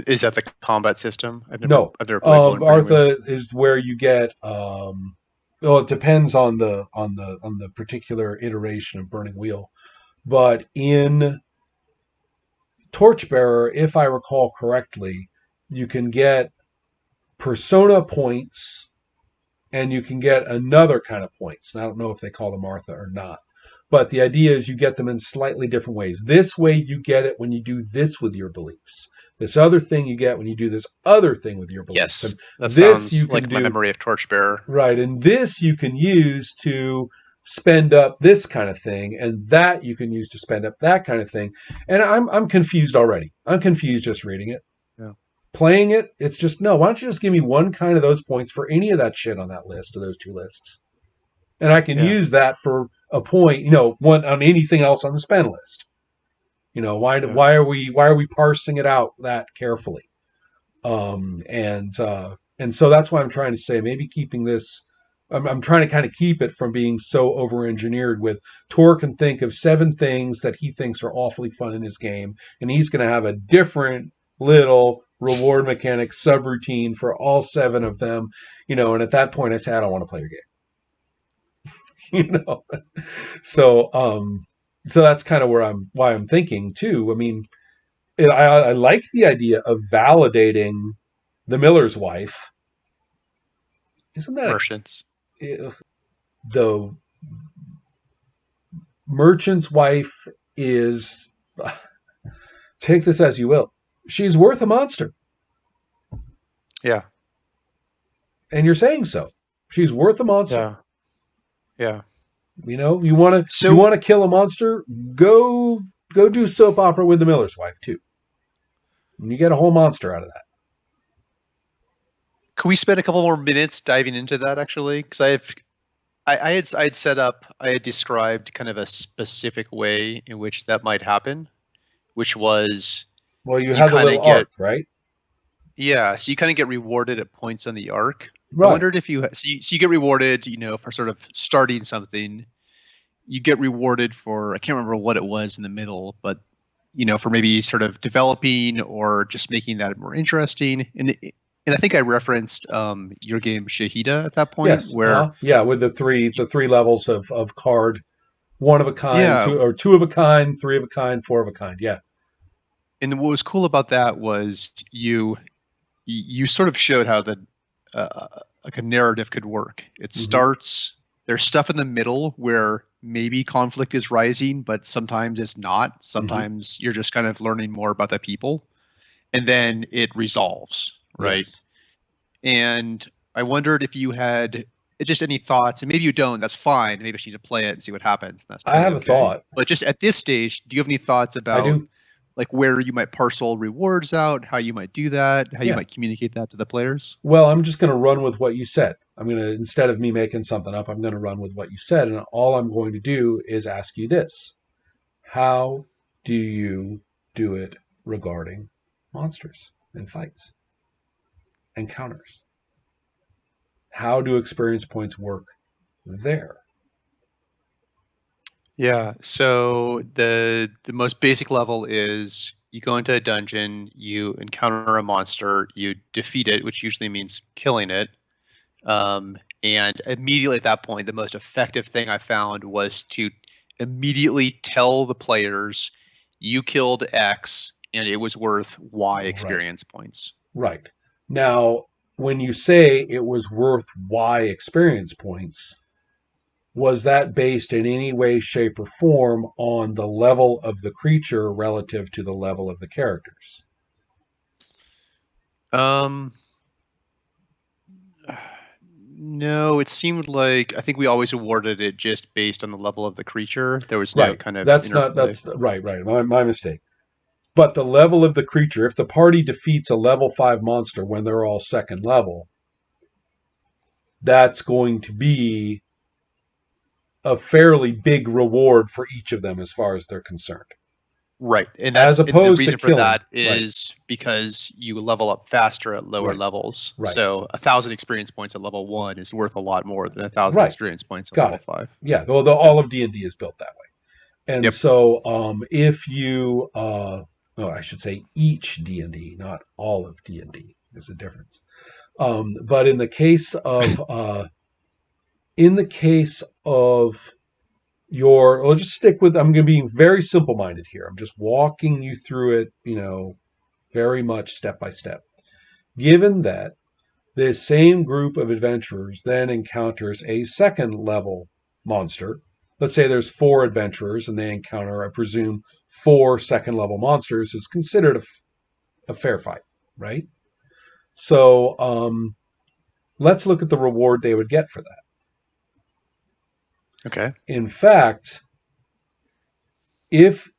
Is that the combat system? No, I've never played Burning Wheel. Artha is where you get. Well, it depends on the particular iteration of Burning Wheel, but in Torchbearer, if I recall correctly, you can get persona points and you can get another kind of points. And I don't know if they call them Martha or not. But the idea is you get them in slightly different ways. This way you get it when you do this with your beliefs. This other thing you get when you do this other thing with your beliefs. Yes. And That this you sounds can like my do memory of Torchbearer. right, and this you can use to spend up this kind of thing, and that you can use to spend up that kind of thing. And I'm confused already. I'm confused just reading it. Yeah. Playing it, it's just no. Why don't you just give me one kind of those points for any of that shit on that list, or those two lists, and I can Yeah. use that for a point. One on anything else on the spend list. Yeah. Why are we parsing it out that carefully? And so that's why I'm trying to say maybe keeping this. I'm trying to kind of keep it from being so over engineered with Tor can think of 7 things that he thinks are awfully fun in his game, and he's going to have a different little reward mechanic subroutine for all 7 of them. And at that point I say I don't want to play your game. So that's kind of why I'm thinking too. I mean, I like the idea of validating the miller's wife. Isn't that Merchants. the merchant's wife is, take this as you will, she's worth a monster, Yeah. and you're saying so. She's worth a monster. Yeah. Yeah. You want So to kill a monster, go do soap opera with the miller's wife too, and you get a whole monster out of that. can we spend a couple more minutes diving into that actually? Because I had set up, I had described kind of a specific way in which that might happen, which was Well, you you have the kind of little get arc, right? so you kind of get rewarded at points on the arc. I Right. wondered if so you get rewarded, for sort of starting something. You get rewarded for, I can't remember what it was in the middle, but for maybe sort of developing or just making that more interesting. And I think I referenced your game Shahida at that point, Yes. where Yeah, with the three levels of card, one of a kind, yeah, two of a kind, three of a kind, four of a kind. Yeah. and what was cool about that was you sort of showed how the like a narrative could work. It Hmm. starts, there's stuff in the middle where maybe conflict is rising, but sometimes it's not. Hmm. Sometimes you're just kind of learning more about the people, and then it resolves, right? Yes. And I wondered if you had just any thoughts, and maybe you don't, that's fine. Maybe I just need to play it and see what happens. That's I totally have a okay. thought. But just at this stage, do you have any thoughts I about do. like where you might parcel rewards out, how you might do that, how you Yeah. might communicate that to the players? Well, I'm just going to run with what you said. Instead of me making something up, I'm going to run with what you said. And all I'm going to do is ask you this: how do you do it regarding monsters and fights and counters? How do experience points work there? Yeah. So the most basic level is you go into a dungeon, you encounter a monster, you defeat it, which usually means killing it. And immediately at that point, the most effective thing I found was to immediately tell the players you killed X and it was worth Y Right. experience points. Right. Now, when you say it was worth Y experience points, was that based in any way, shape, or form on the level of the creature relative to the level of the characters? Um, no, it seemed like I think we always awarded it just based on the level of the creature. There was no Right. kind of That's not, interplay. that's right, right. My mistake. But the level of the creature, if the party defeats a level 5 monster when they're all second level, that's going to be a fairly big reward for each of them as far as they're concerned. Right. And As and the opposed to reason for killing. that Right, is because you level up faster at lower right, levels. right, So 1,000 experience points at level 1 is worth a lot more than 1,000 right. experience points at Got level it. 5. Yeah, well, all of D&D is built that way. And Yep. so if you, no, I should say each D&D, not all of D&D. There's a difference. But in the case of your, I'll just stick with, I'm going to be very simple minded here. I'm just walking you through it, very much step by step. Given that this same group of adventurers then encounters a second level monster, let's say there's 4 adventurers and they encounter, I presume, 4 second level monsters, it's considered a fair fight, right? So let's look at the reward they would get for that. Okay. In fact, if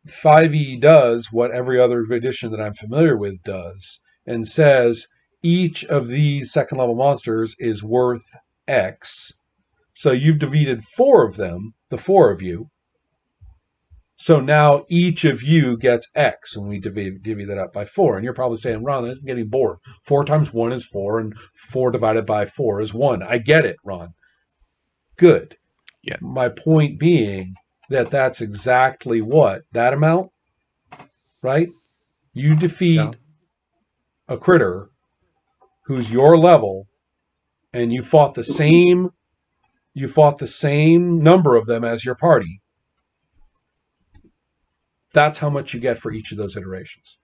5e does what every other edition that I'm familiar with does and says each of these second level monsters is worth X, so you've defeated 4 of them, the 4 of you. So now each of you gets X, and we divvy that up by 4. And you're probably saying, Ron, I'm getting bored. 4 times 1 is 4, and 4 divided by 4 is 1. I get it, Ron. Good. Yeah. My point being that that's exactly what? That amount, right? You defeat a critter who's your level, and you fought the same number of them as your party. That's how much you get for each of those iterations.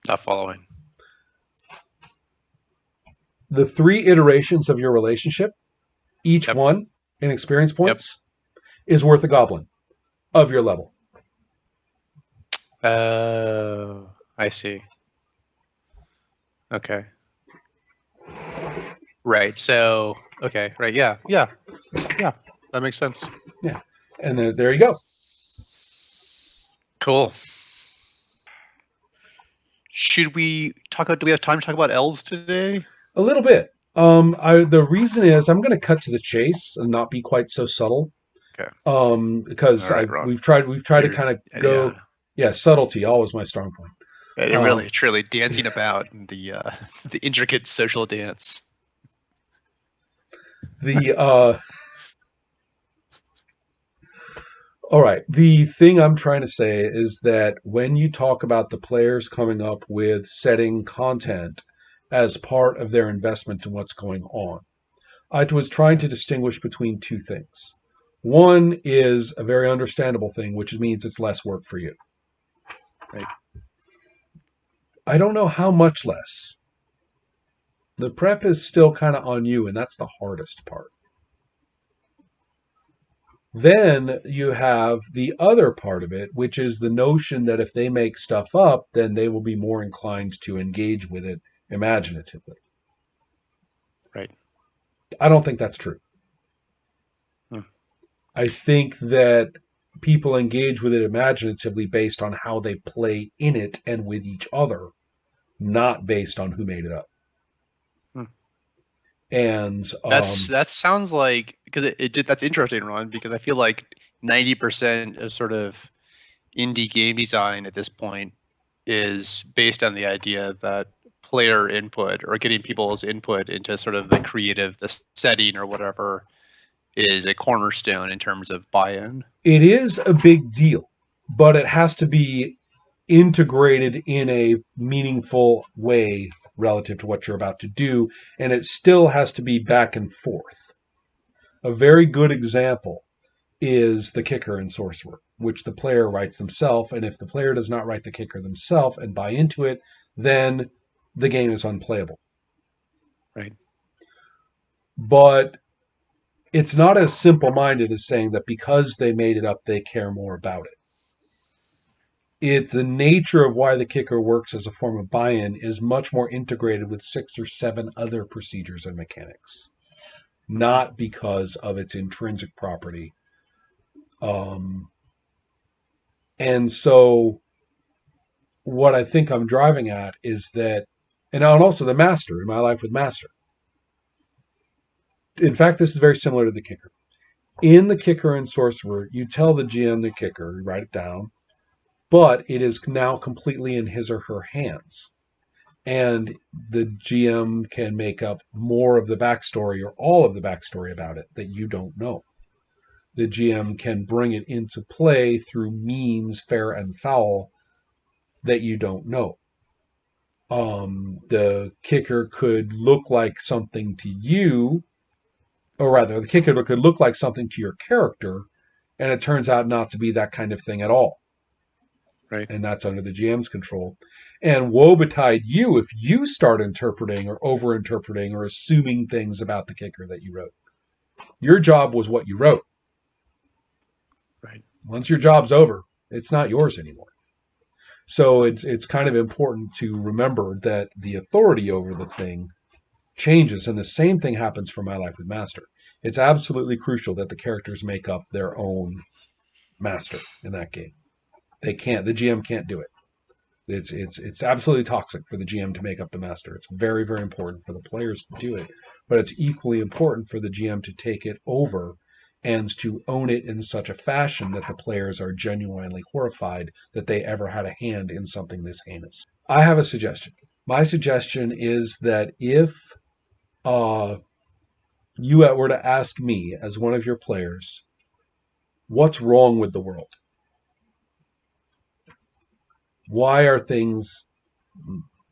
Not following. The 3 iterations of your relationship, each one in experience points, is worth a goblin of your level. Oh, I see. Okay. Right. So, okay. Right. Yeah. That makes sense. Yeah. And there you go. Cool. Should we talk about? Do we have time to talk about elves today? A little bit. The reason is I'm going to cut to the chase and not be quite so subtle. Okay. Because we've tried to kind of go. Yeah, subtlety always my strong point. And really, truly dancing about the intricate social dance. All right. The thing I'm trying to say is that when you talk about the players coming up with setting content as part of their investment in what's going on, I was trying to distinguish between 2 things. One is a very understandable thing, which means it's less work for you. Right. I don't know how much less. The prep is still kind of on you, and that's the hardest part. Then you have the other part of it, which is the notion that if they make stuff up, then they will be more inclined to engage with it imaginatively. Right. I don't think that's true. I think that people engage with it imaginatively based on how they play in it and with each other, not based on who made it up. And that sounds like, because that's interesting, Ron, because I feel like 90% of sort of indie game design at this point is based on the idea that player input or getting people's input into sort of the creative, the setting or whatever, is a cornerstone in terms of buy-in. It is a big deal, but it has to be integrated in a meaningful way relative to what you're about to do, and it still has to be back and forth. A very good example is the kicker in Sorcerer, which the player writes themselves, and if the player does not write the kicker themselves and buy into it, then the game is unplayable. Right. But it's not as simple-minded as saying that because they made it up, they care more about it. It's the nature of why the kicker works as a form of buy-in is much more integrated with 6 or 7 other procedures and mechanics, not because of its intrinsic property. And so what I think I'm driving at is that, and also the master, in my life with master. In fact, this is very similar to the kicker. In the kicker and sorcerer, you tell the GM the kicker, you write it down, but it is now completely in his or her hands. And the GM can make up more of the backstory or all of the backstory about it that you don't know. The GM can bring it into play through means, fair and foul, that you don't know. The kicker could look like something to you, or rather, the kicker could look like something to your character, and it turns out not to be that kind of thing at all. Right. And that's under the GM's control. And woe betide you if you start interpreting or over-interpreting or assuming things about the kicker that you wrote. Your job was what you wrote. Right. Once your job's over, it's not yours anymore. So it's kind of important to remember that the authority over the thing changes, and the same thing happens for My Life with Master. It's absolutely crucial that the characters make up their own master in that game. They can't. The GM can't do it. It's absolutely toxic for the GM to make up the master. It's very, very important for the players to do it, but it's equally important for the GM to take it over and to own it in such a fashion that the players are genuinely horrified that they ever had a hand in something this heinous. I have a suggestion. My suggestion is that if you were to ask me as one of your players, what's wrong with the world? Why are things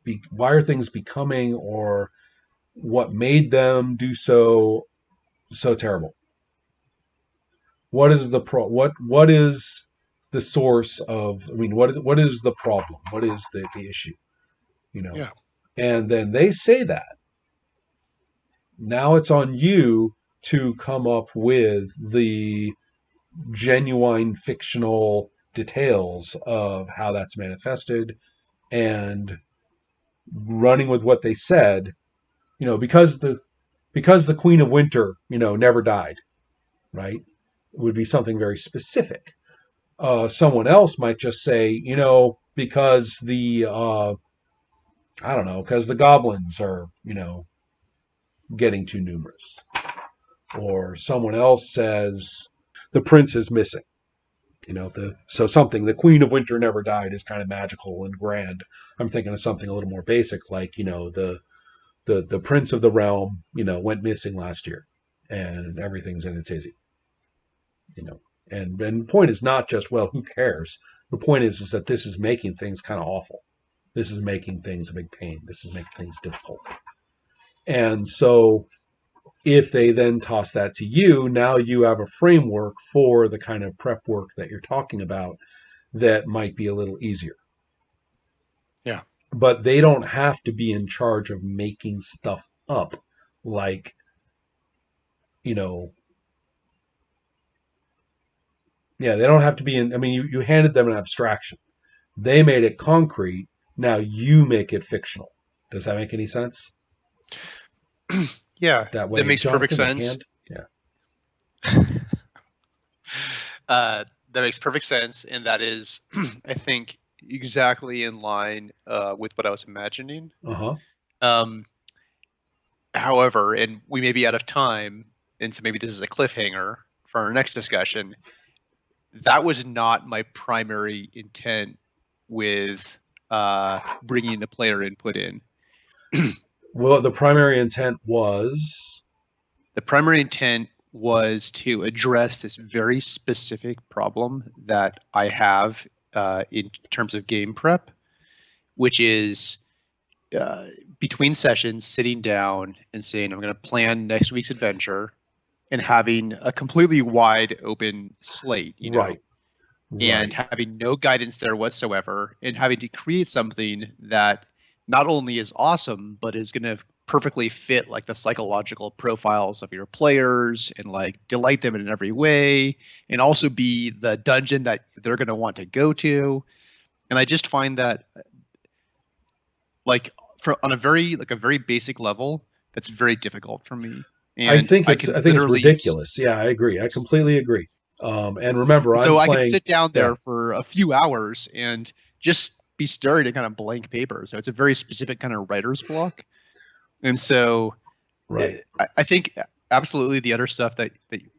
becoming, or what made them do so terrible? What is the what is the source of, I mean, what is the problem? What is the issue? You know? Yeah. And then they say that. Now it's on you to come up with the genuine fictional details of how that's manifested, and running with what they said, because the Queen of Winter, never died, right? It would be something very specific. Someone else might just say, because the I don't know, because the goblins are, getting too numerous. Or someone else says the prince is missing. So something, the Queen of Winter never died, is kind of magical and grand. I'm thinking of something a little more basic, like the prince of the realm, went missing last year, and everything's in a tizzy. And the point is not just, well, who cares? The point is that this is making things kind of awful. This is making things a big pain. This is making things difficult. And so if they then toss that to you, now you have a framework for the kind of prep work that you're talking about that might be a little easier. Yeah. But they don't have to be in charge of making stuff up, like, yeah, they don't have to be in. I mean, you handed them an abstraction. They made it concrete. Now you make it fictional. Does that make any sense? Yeah, That that way, makes perfect Jonathan, the sense. hand. Yeah. That makes perfect sense, and that is, I think, exactly in line with what I was imagining. Uh-huh. Um, However, and we may be out of time, and so maybe this is a cliffhanger for our next discussion. That was not my primary intent with bringing the player input in. Well, the primary intent was. The primary intent was to address this very specific problem that I have in terms of game prep, which is uh, between sessions, sitting down and saying, I'm going to plan next week's adventure, and having a completely wide open slate, Right. and Right. having no guidance there whatsoever, and having to create something that not only is awesome, but is going to perfectly fit like the psychological profiles of your players and like delight them in every way, and also be the dungeon that they're going to want to go to. And I just find that like on a very basic level, that's very difficult for me. And I can I think it's literally ridiculous. Yeah, I agree. I completely agree. And remember, so I'm I can playing. sit down Yeah. there for a few hours and just be staring at kind of blank paper. So it's a very specific kind of writer's block. And so Right. I think absolutely the other stuff that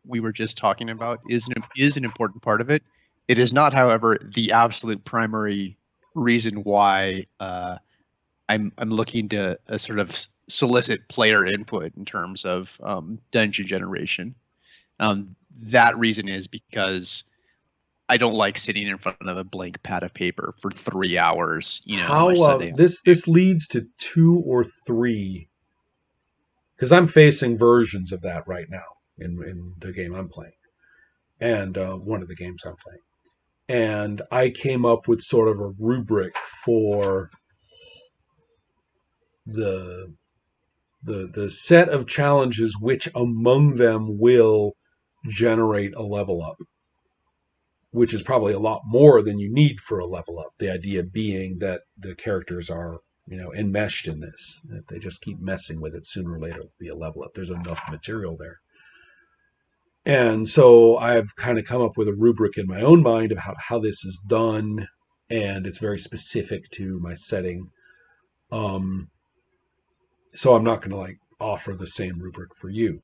we were just talking about is an important part of it. It is not, however, the absolute primary reason why I'm looking to sort of solicit player input in terms of dungeon generation. That reason is because I don't like sitting in front of a blank pad of paper for 3 hours, on my How Sunday this leads to 2 or 3, because I'm facing versions of that right now in the game I'm playing, and one of the games I'm playing, and I came up with sort of a rubric for the the set of challenges, which among them will generate a level up. which is probably a lot more than you need for a level up. The idea being that the characters are, enmeshed in this. If they just keep messing with it, sooner or later it'll be a level up. There's enough material there. And so I've kind of come up with a rubric in my own mind of how this is done, and it's very specific to my setting. So I'm not going to like offer the same rubric for you.